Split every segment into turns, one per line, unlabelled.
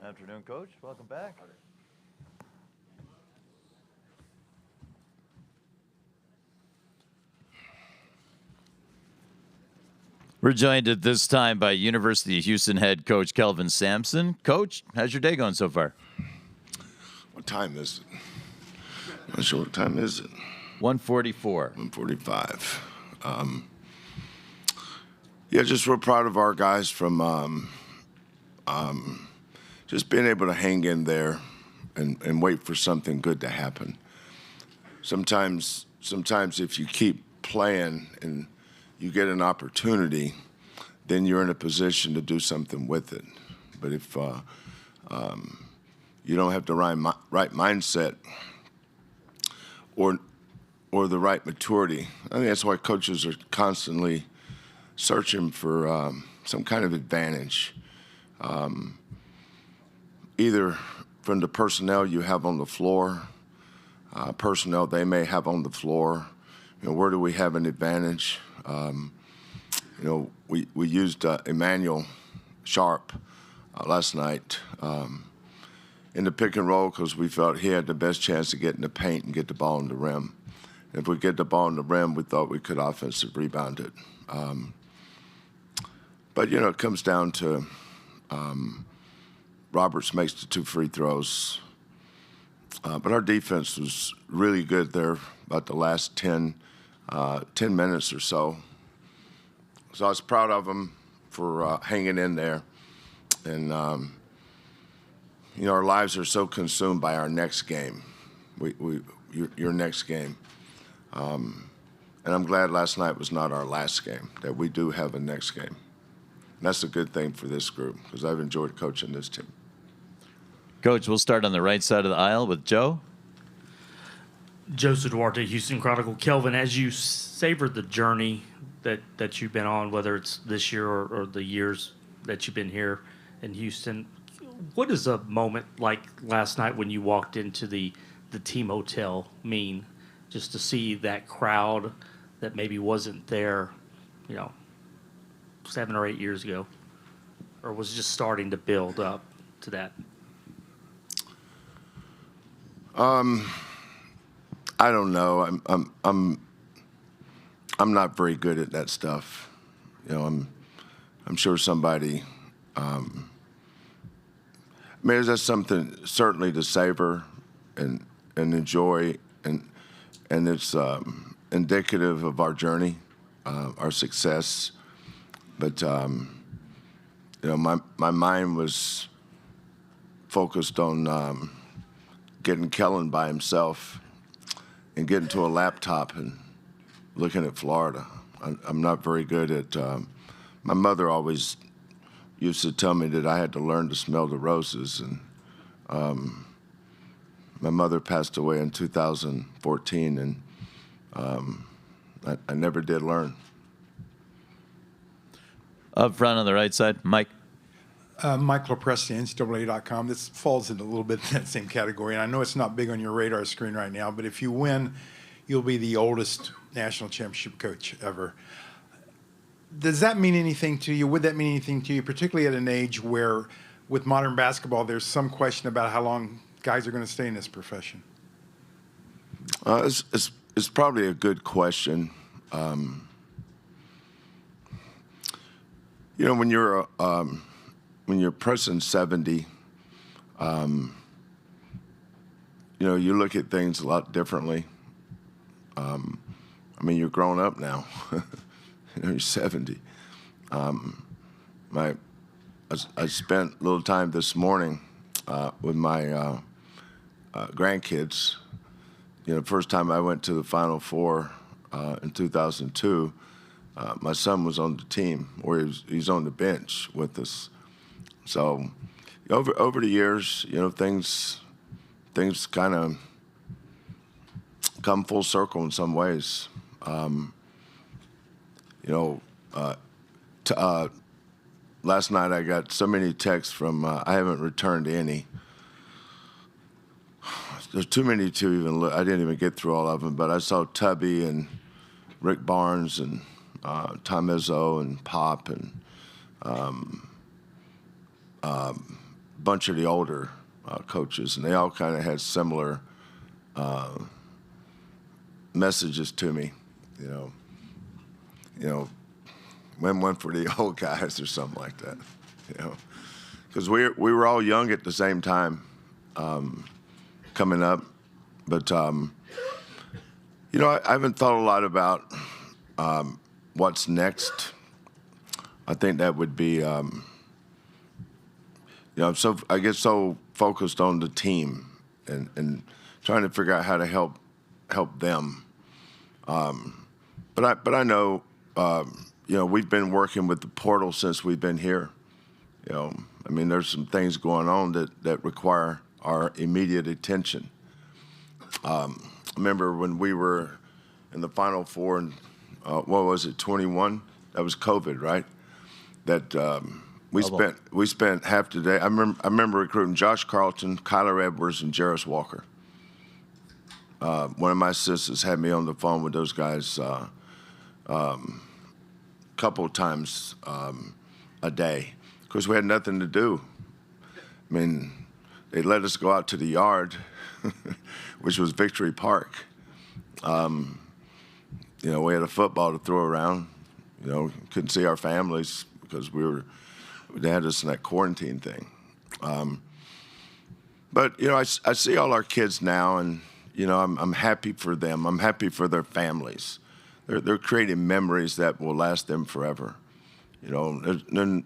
Afternoon, Coach. Welcome back. We're joined at this time by University of Houston head coach Kelvin Sampson. Coach, how's your day going so far?
What time is it? I'm not sure what time is it.
1:44.
1:45. Yeah, just real proud of our guys from just being able to hang in there and wait for something good to happen. Sometimes if you keep playing and you get an opportunity, then you're in a position to do something with it. But if you don't have the right mindset or the right maturity, I think that's why coaches are constantly searching for some kind of advantage, either from the personnel you have on the floor, personnel they may have on the floor. Where do we have an advantage? We used Emmanuel Sharp last night in the pick and roll because we felt he had the best chance to get in the paint and get the ball in the rim. If we get the ball in the rim, we thought we could offensive rebound it. But it comes down to Roberts makes the 2 free throws. But our defense was really good there about the last 10 minutes or so. So I was proud of them for hanging in there. And, our lives are so consumed by our next game, your next game. And I'm glad last night was not our last game, that we do have a next game. And that's a good thing for this group because I've enjoyed coaching this team.
Coach, we'll start on the right side of the aisle with Joe.
Joseph Duarte, Houston Chronicle. Kelvin, as you savor the journey that you've been on, whether it's this year or the years that you've been here in Houston, what does a moment like last night when you walked into the team hotel mean? Just to see that crowd that maybe wasn't there, 7 or 8 years ago, or was just starting to build up to that?
I don't know. I'm not very good at that stuff. I'm sure somebody. That's something certainly to savor and enjoy, and it's indicative of our journey, our success. But my mind was focused on getting Kellen by himself and getting to a laptop and looking at Florida. I'm not very good at. My mother always used to tell me that I had to learn to smell the roses, and my mother passed away in 2014, and I never did learn.
Up front on the right side, Mike.
Mike LaPresti, NCAA.com. This falls into a little bit in that same category. And I know it's not big on your radar screen right now, but if you win, you'll be the oldest national championship coach ever. Does that mean anything to you? Would that mean anything to you, particularly at an age where, with modern basketball, there's some question about how long guys are going to stay in this profession?
It's probably a good question. When you're pressing 70, you look at things a lot differently. You're grown up now. You're 70. I spent a little time this morning with my grandkids. First time I went to the Final Four in 2002, my son was on the team, or he's on the bench with us. So over the years, things kind of come full circle in some ways. Last night I got so many texts from, I haven't returned any. There's too many to even look. I didn't even get through all of them, but I saw Tubby and Rick Barnes and Tom Izzo and Pop and bunch of the older coaches, and they all kind of had similar messages to me. You know, win one for the old guys or something like that. You know, because we were all young at the same time, coming up, but you know, I haven't thought a lot about what's next. I think that would be, you know, so I get so focused on the team and trying to figure out how to help them. But I know, you know, we've been working with the portal since we've been here. You know, I mean, there's some things going on that require our immediate attention. I remember when we were in the Final Four, and what was it, 21? That was COVID, right? That we spent half the day. I remember recruiting Josh Carlton, Kyler Edwards, and Jarris Walker. One of my assistants had me on the phone with those guys a couple of times a day because we had nothing to do. I mean, they let us go out to the yard, which was Victory Park. You know, we had a football to throw around. You know, couldn't see our families because they had us in that quarantine thing. But, you know, I see all our kids now, and, you know, I'm happy for them. I'm happy for their families. They're creating memories that will last them forever. You know, and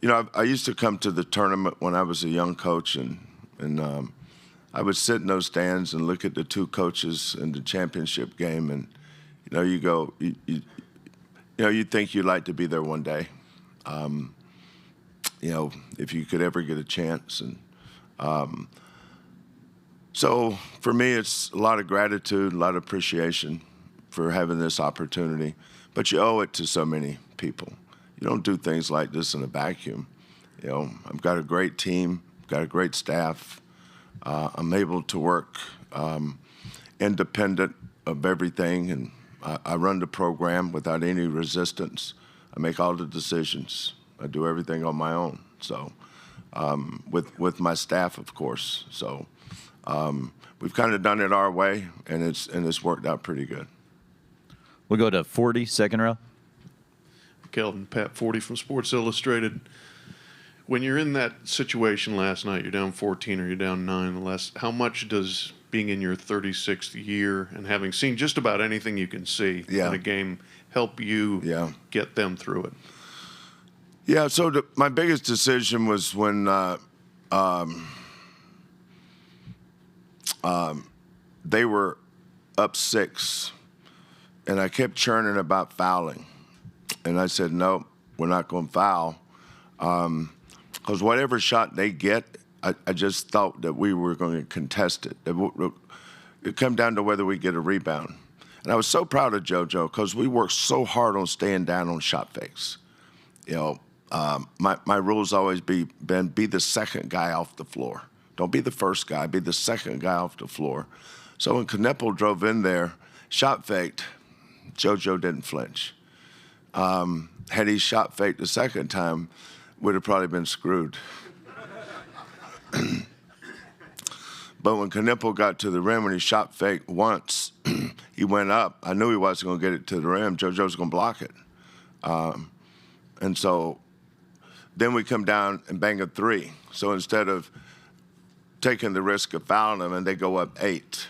you know, I used to come to the tournament when I was a young coach, and I would sit in those stands and look at the two coaches in the championship game, and you know, you go, you know, you think you'd like to be there one day. You know, if you could ever get a chance, and so for me, it's a lot of gratitude, a lot of appreciation for having this opportunity, but you owe it to so many people. You don't do things like this in a vacuum. You know, I've got a great team, got a great staff. I'm able to work independent of everything, and I run the program without any resistance. I make all the decisions. I do everything on my own. So, with my staff, of course. So, we've kind of done it our way, and it's worked out pretty good.
We'll go to 40, second row.
Kelvin, Pat 40 from Sports Illustrated. When you're in that situation last night, you're down 14 or you're down 9 less, how much does being in your 36th year and having seen just about anything you can see in a game help you get them through it?
Yeah, so my biggest decision was when they were up 6, and I kept churning about fouling. And I said, no, we're not going to foul. Because whatever shot they get, I just thought that we were going to contest it. It come down to whether we get a rebound. And I was so proud of JoJo because we worked so hard on staying down on shot fakes. You know, my rule's always been be the second guy off the floor. Don't be the first guy, be the second guy off the floor. So when Kneppel drove in there, shot faked, JoJo didn't flinch. Had he shot faked the second time, would have probably been screwed. But when Kneppel got to the rim, when he shot faked once, he went up. I knew he wasn't going to get it to the rim. JoJo was going to block it. And so then we come down and bang a 3. So instead of taking the risk of fouling them, and they go up 8.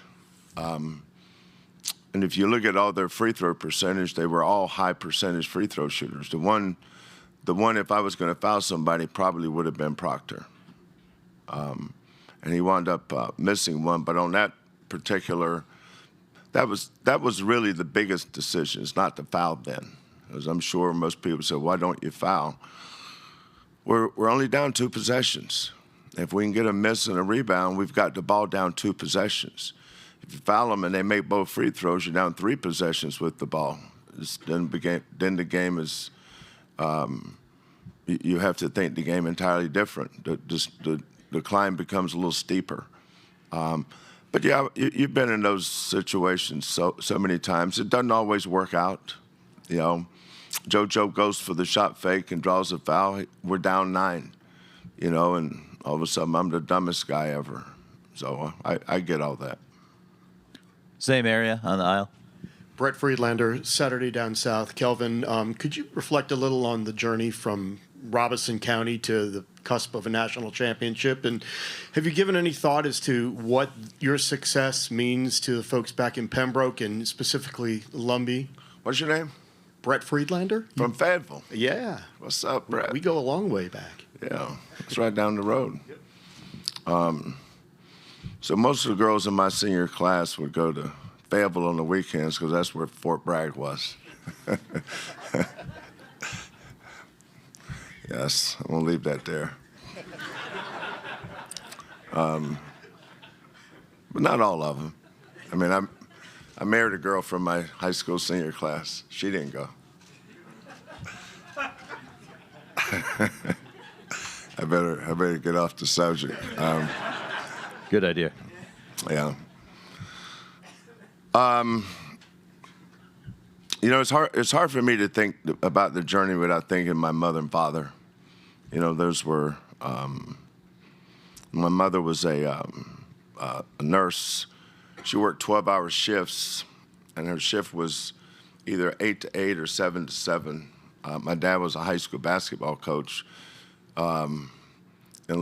And if you look at all their free throw percentage, they were all high percentage free throw shooters. The one, if I was going to foul somebody, probably would have been Proctor. And he wound up missing one. But on that particular, that was really the biggest decision. It's not to foul then. As I'm sure most people say, why don't you foul? We're only down 2 possessions. If we can get a miss and a rebound, we've got the ball down 2 possessions. If you foul them and they make both free throws, you're down 3 possessions with the ball. Then the game is, you have to think the game entirely different. The climb becomes a little steeper. But yeah, you've been in those situations so many times. It doesn't always work out. You know, JoJo goes for the shot fake and draws a foul. We're down 9. you know, and all of a sudden I'm the dumbest guy ever. So I get all that.
Same area on the aisle.
Brett Friedlander, Saturday Down South. Kelvin, could you reflect a little on the journey from Robeson County to the cusp of a national championship? And have you given any thought as to what your success means to the folks back in Pembroke and specifically Lumbee?
What's your name?
Brett Friedlander?
From Fayetteville.
Yeah.
What's up, Brett?
We go a long way back.
Yeah, it's right down the road. So most of the girls in my senior class would go to Fayetteville on the weekends because that's where Fort Bragg was. Yes, I'm gonna leave that there. But not all of them. I mean, I married a girl from my high school senior class. She didn't go. I better get off the subject.
Good idea.
Yeah. You know, it's hard for me to think about the journey without thinking my mother and father. You know, those were. My mother was a nurse. She worked 12-hour shifts, and her shift was either 8 to 8 or 7 to 7. My dad was a high school basketball coach in a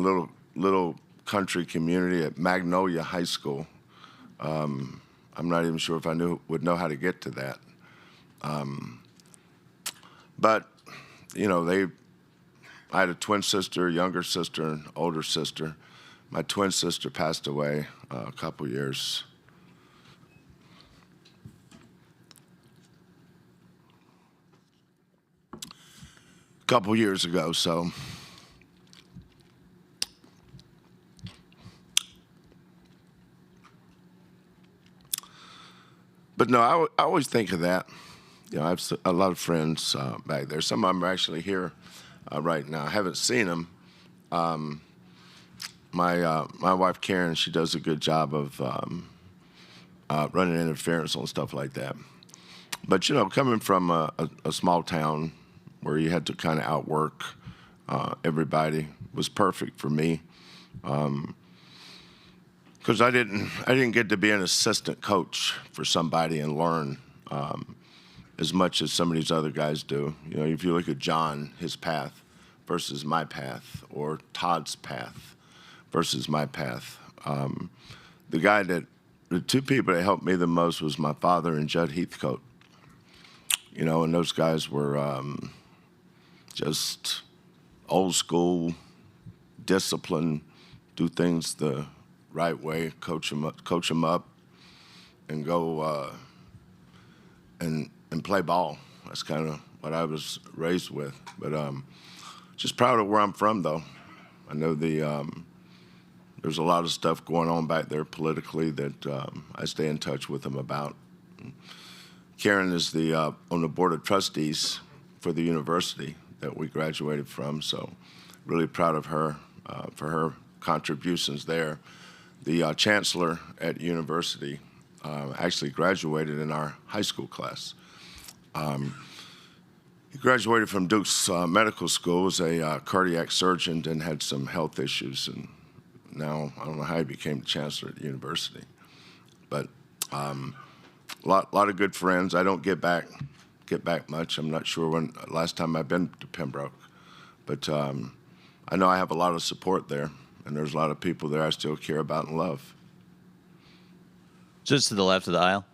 little country community at Magnolia High School. I'm not even sure if I would know how to get to that. But, you know, I had a twin sister, younger sister, and older sister. My twin sister passed away a couple years. Ago, so. But no, I always think of that. You know, I have a lot of friends back there. Some of them are actually here right now. I haven't seen them. My wife Karen, she does a good job of running interference on stuff like that. But you know, coming from a small town where you had to kind of outwork everybody was perfect for me. Because I didn't get to be an assistant coach for somebody and learn as much as some of these other guys do. You know, if you look at John, his path versus my path, or Todd's path versus my path. The two people that helped me the most was my father and Judd Heathcote. You know, and those guys were just old school, discipline, do things the right way, coach them up, and go and play ball. That's kind of what I was raised with. But just proud of where I'm from, though. I know there's a lot of stuff going on back there politically that I stay in touch with them about. Karen is on the board of trustees for the university that we graduated from, so really proud of her for her contributions there. The chancellor at university actually graduated in our high school class. He graduated from Duke's medical school as a cardiac surgeon and had some health issues, and now I don't know how he became the chancellor at the university. But a lot of good friends. I don't get back much. I'm not sure when last time I've been to Pembroke, but I know I have a lot of support there, and there's a lot of people there I still care about and love.
Just to the left of the aisle.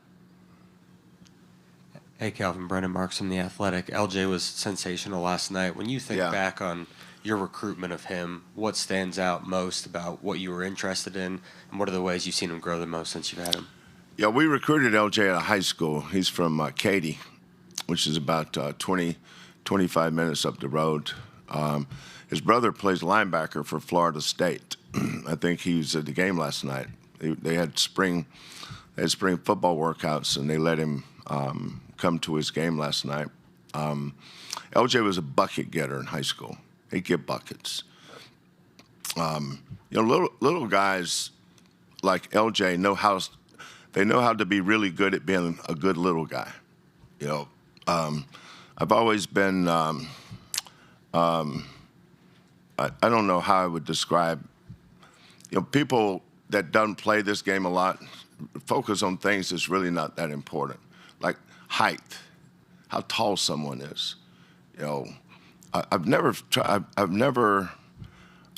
Hey, Calvin, Brendan Marks from The Athletic. LJ was sensational last night. When you think back on your recruitment of him, what stands out most about what you were interested in, and what are the ways you've seen him grow the most since you've had him?
Yeah, we recruited LJ out of high school. He's from Katy, which is about 25 minutes up the road. His brother plays linebacker for Florida State. I think he was at the game last night. They had spring football workouts, and they let him come to his game last night. LJ was a bucket getter in high school. He'd get buckets. You know, little guys like LJ know how to be really good at being a good little guy. You know, I've always been I don't know how I would describe. People that don't play this game a lot focus on things that's really not that important, like height, how tall someone is. I've never,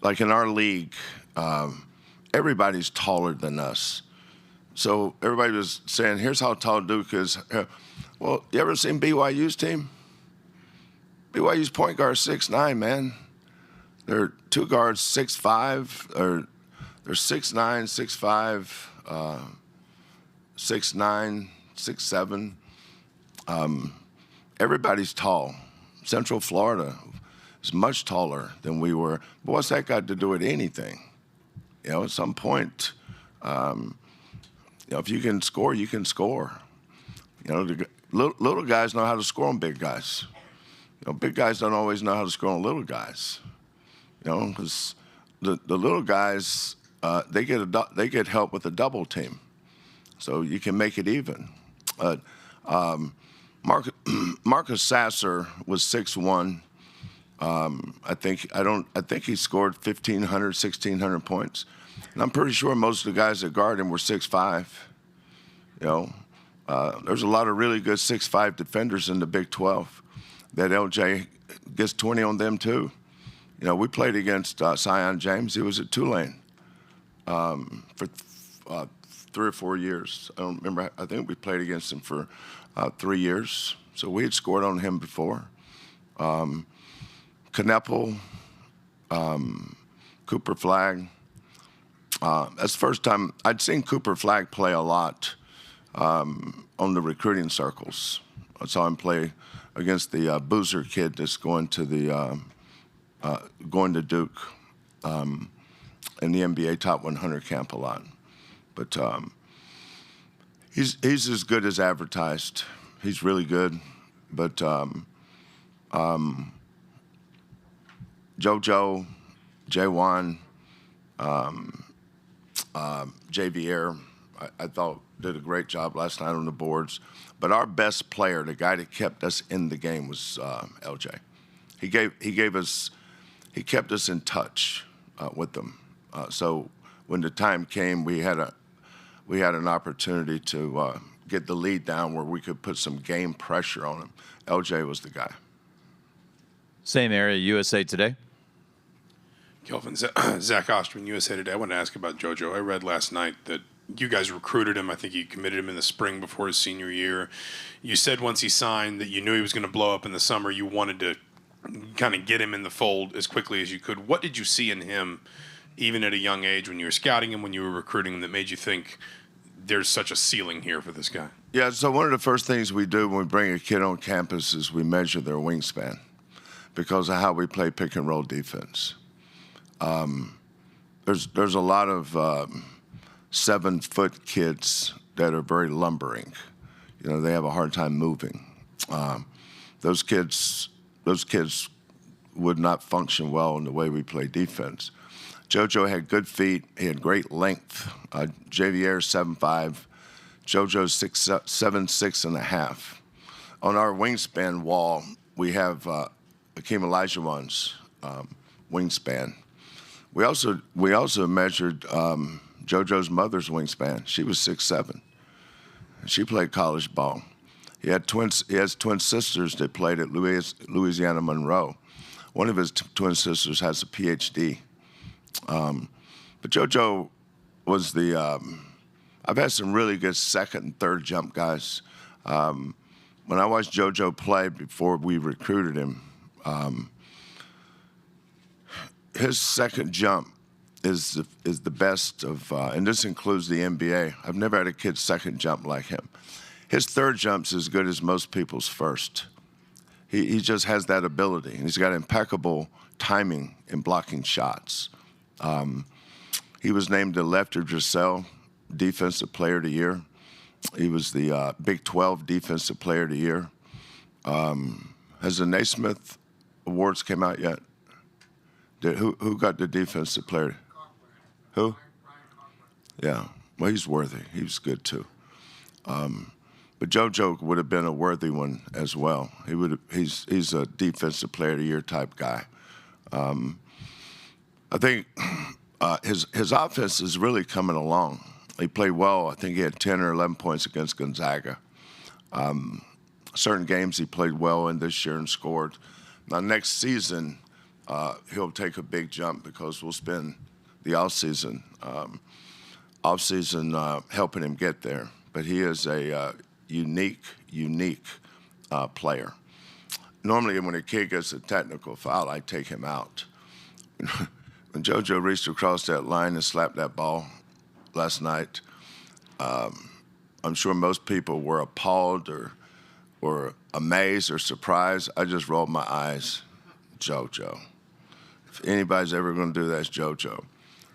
like in our league, everybody's taller than us. So everybody was saying, here's how tall Duke is. Well, you ever seen BYU's team? BYU's point guard 6'9", man. Their two guards 6'5", or they're 6'9", 6'5", 6'9", 6'7". Everybody's tall. Central Florida is much taller than we were. But what's that got to do with anything? At some point, if you can score, you can score. The little guys know how to score on big guys. Big guys don't always know how to score on little guys. Because the little guys they get help with a double team, so you can make it even. Marcus Sasser was 6'1". I think he scored 1,500, 1,600 points, and I'm pretty sure most of the guys that guard him were 6'5". There's a lot of really good 6'5" defenders in the Big 12 that LJ gets 20 on them too. We played against Sion James. He was at Tulane for 3 or 4 years. I don't remember. I think we played against him for 3 years. So we had scored on him before. Kneppel, Cooper Flagg. That's the first time I'd seen Cooper Flagg play a lot on the recruiting circles. I saw him play against the Boozer kid that's going to Duke in the NBA Top 100 camp a lot. But he's as good as advertised. He's really good. But JoJo, J1, JVR, I thought did a great job last night on the boards. But our best player, the guy that kept us in the game, was LJ. He kept us in touch with them. So when the time came, we had an opportunity to get the lead down where we could put some game pressure on him. LJ was the guy.
Same area, USA Today.
Kelvin, Zach Osterman, USA Today. I wanted to ask about JoJo. I read last night that you guys recruited him. I think you committed him in the spring before his senior year. You said once he signed that you knew he was going to blow up in the summer. You wanted to kind of get him in the fold as quickly as you could. What did you see in him, even at a young age, when you were scouting him, when you were recruiting him, that made you think there's such a ceiling here for this guy?
Yeah, so one of the first things we do when we bring a kid on campus is we measure their wingspan because of how we play pick and roll defense. There's a lot of 7-foot kids that are very lumbering. They have a hard time moving. Those kids would not function well in the way we play defense. JoJo had good feet. He had great length. JVR 7'5". JoJo's 7'6.5". On our wingspan wall, we have Akeem Olajuwon's wingspan. We also measured JoJo's mother's wingspan. She was 6'7". She played college ball. He has twin sisters that played at Louisiana Monroe. One of his twin sisters has a PhD. But JoJo was I've had some really good second and third jump guys. When I watched JoJo play before we recruited him, his second jump is the best of, and this includes the NBA. I've never had a kid's second jump like him. His third jump's as good as most people's first. He just has that ability, and he's got impeccable timing in blocking shots. He was named the Lefter Dressel Defensive Player of the Year. He was the Big 12 Defensive Player of the Year. Has the Naismith Awards came out yet? Who got the Defensive Player? Who? Yeah, well, he's worthy. He was good too. But JoJo would have been a worthy one as well. He's a Defensive Player of the Year type guy. I think his offense is really coming along. He played well. I think he had 10 or 11 points against Gonzaga. Certain games he played well in this year and scored. Now, next season, he'll take a big jump because we'll spend the offseason helping him get there. But he is a unique player. Normally, when a kid gets a technical foul, I take him out. When JoJo reached across that line and slapped that ball last night, I'm sure most people were appalled or amazed or surprised. I just rolled my eyes. JoJo. If anybody's ever going to do that, it's JoJo.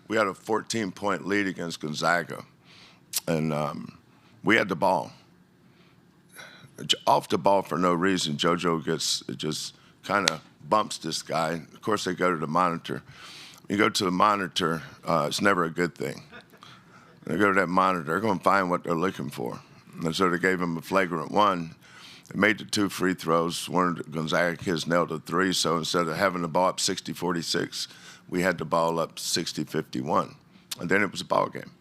We had a 14-point lead against Gonzaga, and we had the ball. Off the ball for no reason, JoJo just kind of bumps this guy. Of course, they go to the monitor. You go to the monitor, it's never a good thing. They go to that monitor, they're going to find what they're looking for. And so they gave him a flagrant one. They made the 2 free throws. One of the Gonzaga kids nailed a 3, so instead of having the ball up 60-46, we had the ball up 60-51. And then it was a ball game.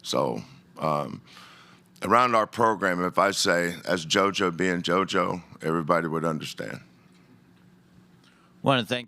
So around our program, if I say, as JoJo being JoJo, everybody would understand.
Want to thank